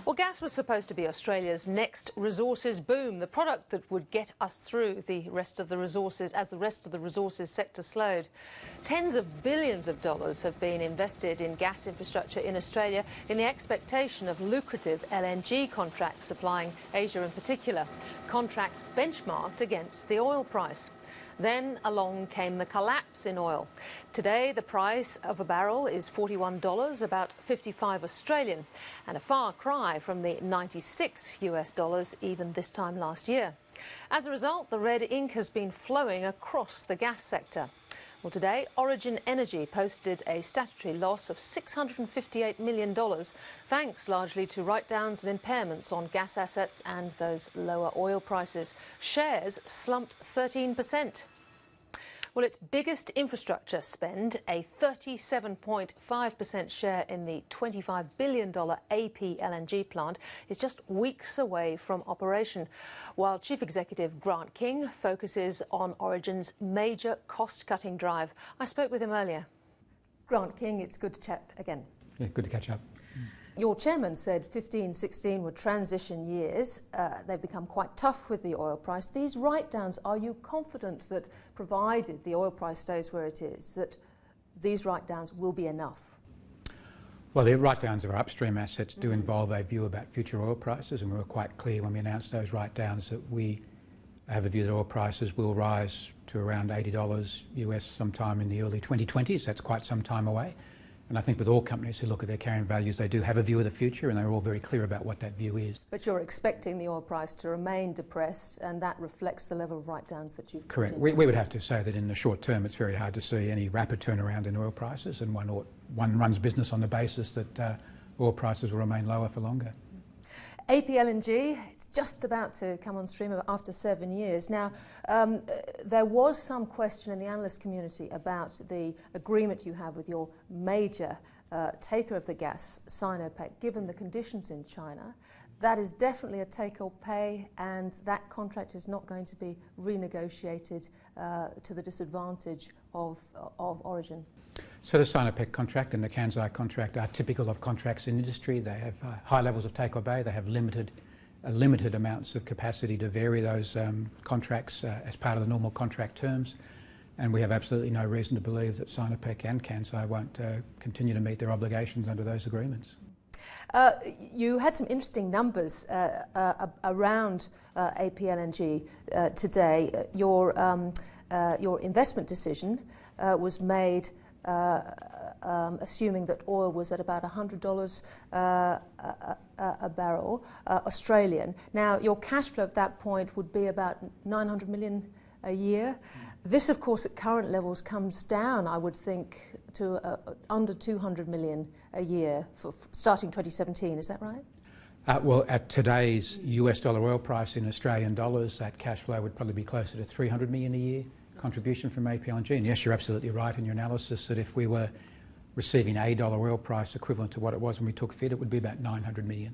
Well, gas was supposed to be Australia's next resources boom, the product that would get us through the rest of the resources as the rest of the resources sector slowed. Tens of billions of dollars have been invested in gas infrastructure in Australia in the expectation of lucrative LNG contracts supplying Asia in particular, contracts benchmarked against the oil price. Then along came the collapse in oil. Today, the price of a barrel is $41, about 55 Australian, and a far cry from the 96 US dollars even this time last year. As a result, the red ink has been flowing across the gas sector. Well, today, Origin Energy posted a statutory loss of $658 million, thanks largely to write-downs and impairments on gas assets and those lower oil prices. Shares slumped 13%. Well, its biggest infrastructure spend, a 37.5% share in the $25 billion AP LNG plant, is just weeks away from operation, while Chief Executive Grant King focuses on Origin's major cost-cutting drive. I spoke with him earlier. Grant King, it's good to chat again. Yeah, good to catch up. Your chairman said 15, 16 were transition years. They've become quite tough with the oil price. These write-downs, are you confident that, provided the oil price stays where it is, that these write-downs will be enough? Well, the write-downs of our upstream assets do involve a view about future oil prices, and we were quite clear when we announced those write-downs that we have a view that oil prices will rise to around $80 US sometime in the early 2020s. That's quite some time away. And I think with all companies who look at their carrying values, they do have a view of the future, and they're all very clear about what that view is. But you're expecting the oil price to remain depressed, and that reflects the level of write-downs that you've Correct. We would have to say that in the short term, it's very hard to see any rapid turnaround in oil prices, and one runs business on the basis that oil prices will remain lower for longer. AP LNG, it's just about to come on stream after 7 years. Now, there was some question in the analyst community about the agreement you have with your major taker of the gas, Sinopec, given the conditions in China. That is definitely a take or pay, and that contract is not going to be renegotiated to the disadvantage of Origin. So the Sinopec contract and the Kansai contract are typical of contracts in industry. They have high levels of take or pay. They have limited amounts of capacity to vary those contracts as part of the normal contract terms. And we have absolutely no reason to believe that Sinopec and Kansai won't continue to meet their obligations under those agreements. You had some interesting numbers around AP LNG today. Your investment decision was made assuming that oil was at about $100 a barrel Australian. Now, your cash flow at that point would be about $900 million a year. This, of course, at current levels comes down, I would think, to under $200 million a year for starting 2017. Is that right? Well, at today's US dollar oil price in Australian dollars, that cash flow would probably be closer to $300 million a year contribution from AP LNG. And yes, you're absolutely right in your analysis that if we were receiving a dollar oil price equivalent to what it was when we took FID, it would be about $900 million.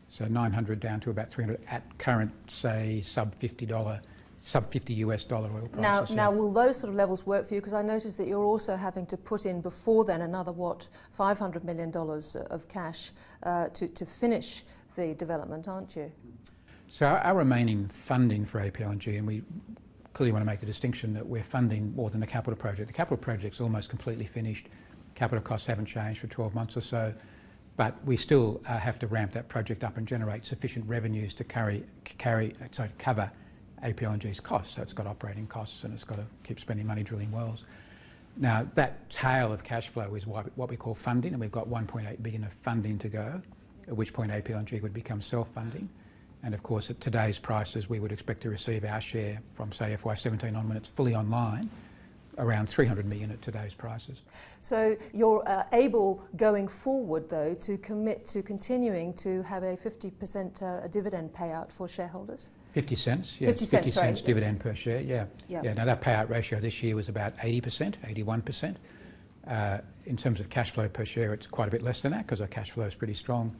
So 900 down to about 300 at current, say, sub $50 US dollar oil prices. Now, will those sort of levels work for you? Because I noticed that you're also having to put in before then another, $500 million of cash to finish the development, aren't you? So our remaining funding for AP LNG, and we clearly want to make the distinction that we're funding more than the capital project. The capital project's almost completely finished. Capital costs haven't changed for 12 months or so, but we still have to ramp that project up and generate sufficient revenues to cover AP LNG's costs. So it's got operating costs and it's got to keep spending money drilling wells. Now, that tail of cash flow is what we call funding, and we've got $1.8 billion of funding to go, at which point AP LNG would become self-funding. And of course, at today's prices, we would expect to receive our share from, say, FY17 on when it's fully online, around $300 million at today's prices. So you're able, going forward, though, to commit to continuing to have a 50% dividend payout for shareholders? 50 cents, yes. 50 cents dividend per share, yeah. Now, that payout ratio this year was about 80%, 81%. In terms of cash flow per share, it's quite a bit less than that because our cash flow is pretty strong,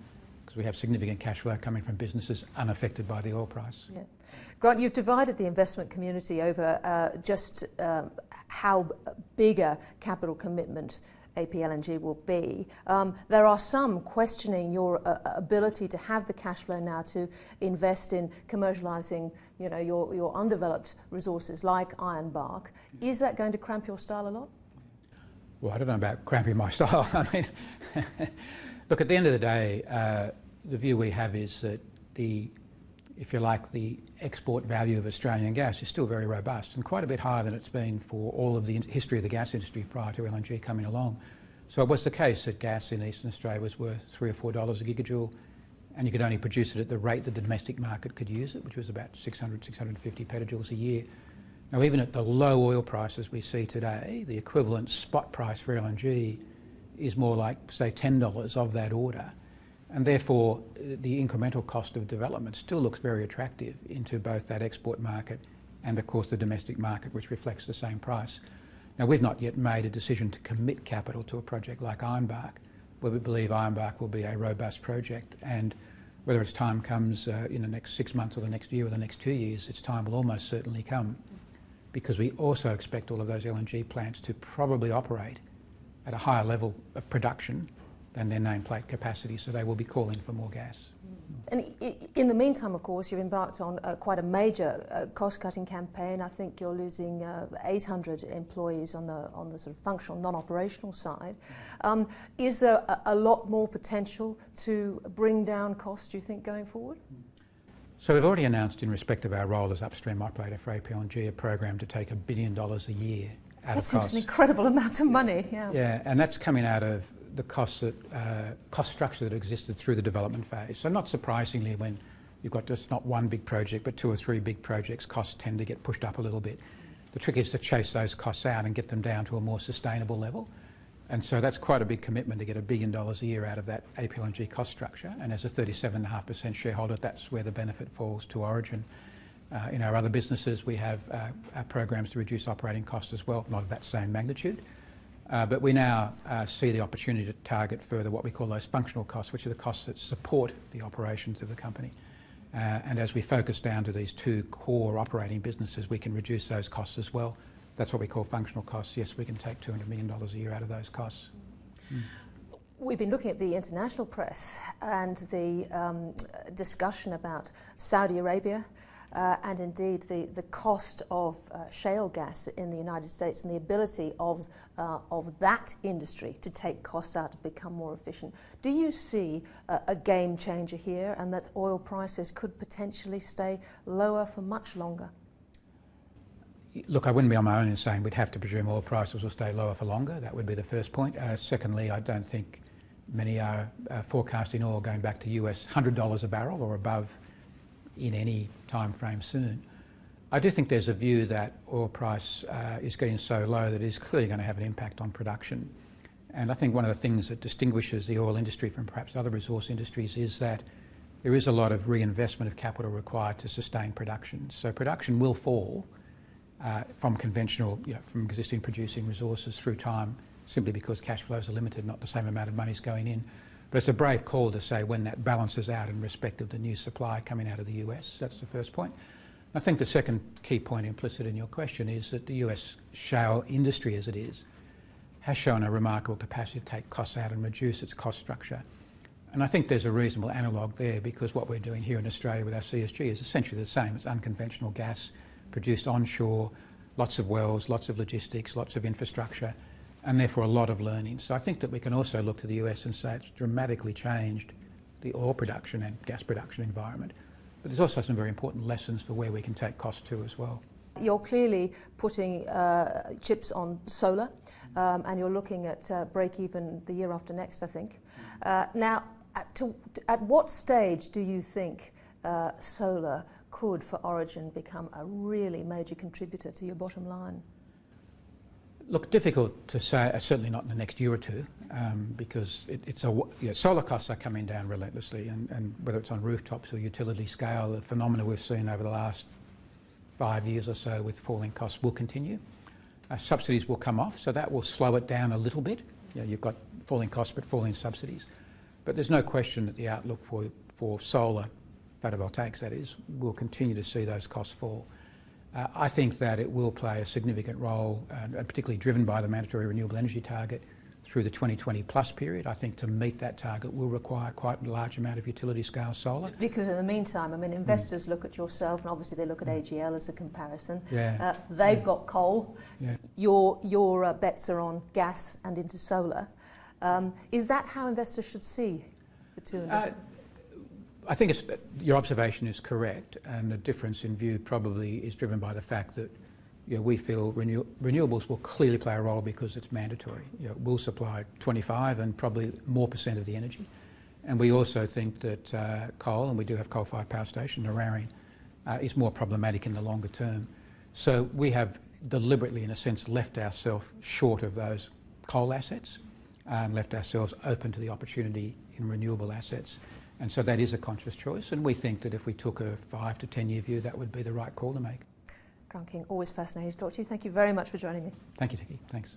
because we have significant cash flow coming from businesses unaffected by the oil price. Yeah. Grant, you've divided the investment community over just how big a capital commitment APLNG will be. There are some questioning your ability to have the cash flow now to invest in commercialising, your undeveloped resources like Ironbark. Is that going to cramp your style a lot? Well, I don't know about cramping my style. I mean, look, at the end of the day, the view we have is that if you like, the export value of Australian gas is still very robust and quite a bit higher than it's been for all of the history of the gas industry prior to LNG coming along. So it was the case that gas in Eastern Australia was worth $3 or $4 a gigajoule, and you could only produce it at the rate that the domestic market could use it, which was about 600, 650 petajoules a year. Now, even at the low oil prices we see today, the equivalent spot price for LNG is more like, say, $10 of that order. And therefore, the incremental cost of development still looks very attractive into both that export market and, of course, the domestic market, which reflects the same price. Now, we've not yet made a decision to commit capital to a project like Ironbark, where we believe Ironbark will be a robust project. And whether its time comes in the next 6 months or the next year or the next 2 years, its time will almost certainly come, because we also expect all of those LNG plants to probably operate at a higher level of production than their nameplate capacity, so they will be calling for more gas. And in the meantime, of course, you've embarked on quite a major cost-cutting campaign. I think you're losing 800 employees on the sort of functional, non-operational side. Is there a lot more potential to bring down costs, do you think, going forward? So we've already announced, in respect of our role as upstream operator for APLNG, a program to take $1 billion a year out of costs. That seems an incredible amount of money, yeah. Yeah, and that's coming out of the cost structure that existed through the development phase. So not surprisingly, when you've got just not one big project, but 2 or 3 big projects, costs tend to get pushed up a little bit. The trick is to chase those costs out and get them down to a more sustainable level. And so that's quite a big commitment to get $1 billion a year out of that APLNG cost structure. And as a 37.5% shareholder, that's where the benefit falls to Origin. In our other businesses, we have our programs to reduce operating costs as well, not of that same magnitude. But we now see the opportunity to target further what we call those functional costs, which are the costs that support the operations of the company. And as we focus down to these 2 core operating businesses, we can reduce those costs as well. That's what we call functional costs. Yes, we can take $200 million a year out of those costs. We've been looking at the international press and the discussion about Saudi Arabia and indeed the cost of shale gas in the United States and the ability of that industry to take costs out to become more efficient. Do you see a game changer here, and that oil prices could potentially stay lower for much longer? Look, I wouldn't be on my own in saying we'd have to presume oil prices will stay lower for longer. That would be the first point. Secondly, I don't think many are forecasting oil going back to US $100 a barrel or above in any time frame soon. I do think there's a view that oil price is getting so low that it is clearly going to have an impact on production. And I think one of the things that distinguishes the oil industry from perhaps other resource industries is that there is a lot of reinvestment of capital required to sustain production. So production will fall from conventional, from existing producing resources through time, simply because cash flows are limited, not the same amount of money's going in. But it's a brave call to say when that balances out in respect of the new supply coming out of the US. That's the first point. I think the second key point implicit in your question is that the US shale industry, as it is, has shown a remarkable capacity to take costs out and reduce its cost structure. And I think there's a reasonable analogue there, because what we're doing here in Australia with our CSG is essentially the same. It's unconventional gas produced onshore, lots of wells, lots of logistics, lots of infrastructure, and therefore a lot of learning. So I think that we can also look to the US and say it's dramatically changed the oil production and gas production environment. But there's also some very important lessons for where we can take costs to as well. You're clearly putting chips on solar, and you're looking at break even the year after next, I think. Now, at what stage do you think solar could, for Origin, become a really major contributor to your bottom line? Look, difficult to say, certainly not in the next year or two, because solar costs are coming down relentlessly, and whether it's on rooftops or utility scale, the phenomena we've seen over the last 5 years or so with falling costs will continue. Subsidies will come off, so that will slow it down a little bit. You've got falling costs but falling subsidies. But there's no question that the outlook for solar, photovoltaics that is, will continue to see those costs fall. I think that it will play a significant role, and particularly driven by the mandatory renewable energy target, through the 2020 plus period. I think to meet that target will require quite a large amount of utility scale solar. Because in the meantime, I mean, investors look at yourself, and obviously they look at AGL as a comparison. Yeah. They've got coal. Yeah. Your bets are on gas and into solar. Is that how investors should see the two investments? I think your observation is correct, and the difference in view probably is driven by the fact that we feel renewables will clearly play a role because it's mandatory. We'll supply 25 and probably more % of the energy. And we also think that coal, and we do have coal-fired power station, Narrabeen, is more problematic in the longer term. So we have deliberately, in a sense, left ourselves short of those coal assets and left ourselves open to the opportunity in renewable assets. And so that is a conscious choice, and we think that if we took a 5 to 10 year view, that would be the right call to make. Grant King, always fascinating to talk to you. Thank you very much for joining me. Thank you, Tikki. Thanks.